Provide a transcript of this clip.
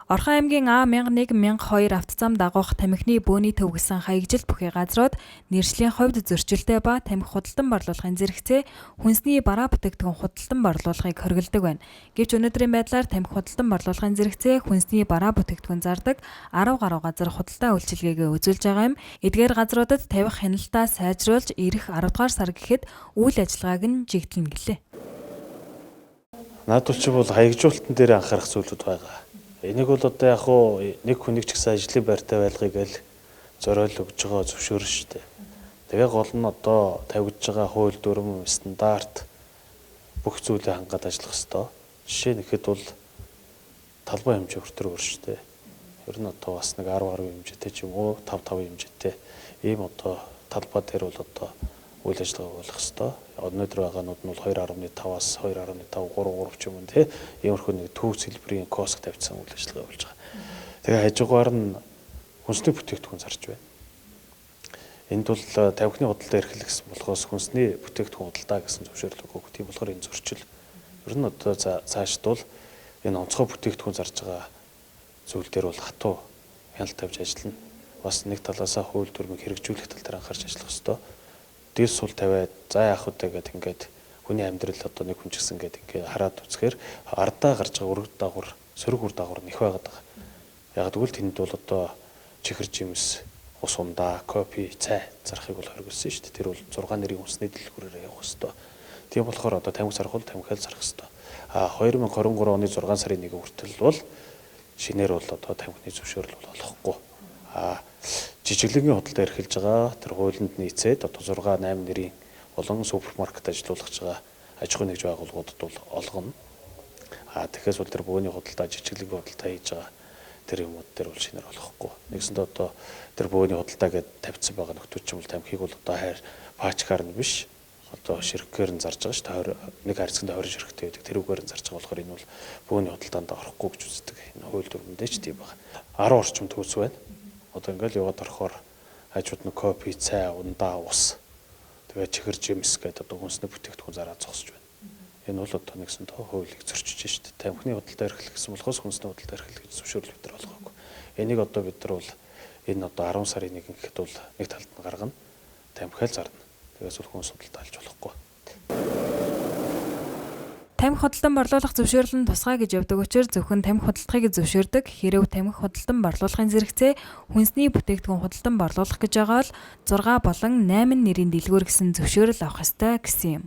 Орхон аймгийн А1001, 1002 автозам дагуух тамхины бөөний төв гэсэн хаягжилт бүхий газрууд нэршлийн хувьд зөрчилтэй ба тамхи худалдан борлуулахын зэрэгцээ хүнсний бараа бүтээгдэхүүн худалдан борлуулахыг хориглодог байна. Гэвч өнөөдрийн байдлаар тамхи худалдан борлуулахын зэрэгцээ хүнсний бараа бүтээгдэхүүн зардаг 10 гаруй газар худалдаа үйлчилгээгээ үзүүлж байгаа юм. Эдгээр газруудад тавих хяналтаа сайжруулж ирэх 10 дугаар сар гэхэд үйл ажиллагааг нь жигдэлнэ гэлээ. Наад чи бол хаягжуулалтан дээр анхаарах зүйлүүд байгаа. Энийг бол одоо яг хуу нэг хүнийг ч гэсэн ажлын байртай байлгыг л зориул өгж байгаа зөвшөөрнө шүү дээ. Тэгээ гол нь одоо тавьж байгаа хууль дүрм стандарт бүх зүйлээ хангаад ажиллах ёстой. Жишээ нь ихэд бол талбай хэмжээ хүртэр өөр шүү дээ. Ер нь одоо бас нэг 10 гаруй хэмжээтэй ч юм уу 5 хэмжээтэй ийм одоо талбай дээр бол одоо үйл ажиллагаа болох ёстой. Өнөөдөр байгаанууд нь бол 2.5-аас 2.5, 3 ч юм уу тийм иймэрхүү нэг төвөг хэлбэрийн коск тавьсан үйл ажиллагаа болж байгаа. Тэгээ хажуугаар нь хүнсний бүтээгдэхүүн зарж байна. Энд бол тавхины худалдаа эрхлэх гэсэн болохоос хүнсний бүтээгдэхүүн худалдаа гэсэн зөвшөөрөл өгөөгүй. Тийм болохоор энэ зөрчил ер нь одоо цаашд бол энэ онцгой бүтээгдэхүүн зарж байгаа зүйл дээр бол хатуу хяналт тавьж ажиллана. Бас нэг талаасаа хууль дүрмийг хэрэгжүүлэх тал дээр анхаарч ажиллах ёстой. Дэс сул тавиад за яах вэ гэдэг ингээд хүний амьдрал одоо нэг хүн ч гэсэн ингээд хараад үзэхээр ардаа гарч байгаа өргөд дагавар, сөрөг үр дагавар нэх байгаад байгаа. Яг тэгвэл тэнд бол одоо чихэр жимс, ус ундаа, кофе, цай зарахыг бол хоригдсон шүү дээ. Тэр бол 6 нэрийн хүнсний дэлгүүрээр явах ёстой. Тийм болохоор одоо тамхи зарах бол тамхиал зарах ёстой. 2023 оны 6 сарын 1 хүртэл бол шинээр бол одоо тамхины зөвшөөрөл бол олохгүй. Жижиглэгийн худалдаа эрхэлж байгаа тэр хуулинд нийцээд одоо 6, 8 нэрийн болон супермаркет ажиллуулах байгаа аж ахуйн нэгж байгууллагуудад бол олгоно. Тэгэхээс бол тэр бөөний худалдаа, жижиглэгийн худалдаа хийж байгаа тэр юмуд дээр бол шинээр олохгүй. Нэгсэндээ одоо тэр бөөний худалдаа гэдээ тавьсан байгаа нөтөч юм бол тамхиг бол одоо хайр паачкаар нь биш. Одоо ширхгээр нь зарж байгаа шүү дээ. Нэг харьцагт 20 ширхтэй байдаг. Тэрүүгээр нь зарж байгаа болохоор энэ бол бөөний худалдаанд орохгүй гэж үздэг. Энэ хууль дүрмэндээ ч тийм байна. 10 орчим төвс байна. Одоо ингээл яваад орохоор хажууд нь кофе, цай, ундаа, ус. Тэгээ чихэр жимс гэдэг одоо хүнсний бүтээгдэхүүн зараад зогсож байна. Энэ бол одоо нэгсэн тоо хуулийг зөрчиж шүү дээ. Тамхины худалдаа эрхлэх гэсэн болохоос хүнсний худалдаа эрхлэх гэж зөвшөөрөл өдр олгоогүй. Энийг одоо бид нар бол энэ одоо 10 сарын 1 гэхэд бол нэг талд нь гаргана. Тамхиал зарна. Тэгээс бол хүнс худалдаа алж болохгүй. Тамхи худалдан борлуулах зөвшөөрөл нь тусгай гэж явдаг учраас зөвхөн тамхи худалдахыг зөвшөөрдөг. Хэрэв тамхи худалдан борлуулахын зэрэгцээ хүнсний бүтээгдэхүүн худалдан борлуулах гэж байгаа бол 6 болон 8 нэрийн дэлгүүр гэсэн зөвшөөрөл авах ёстой гэсэн юм.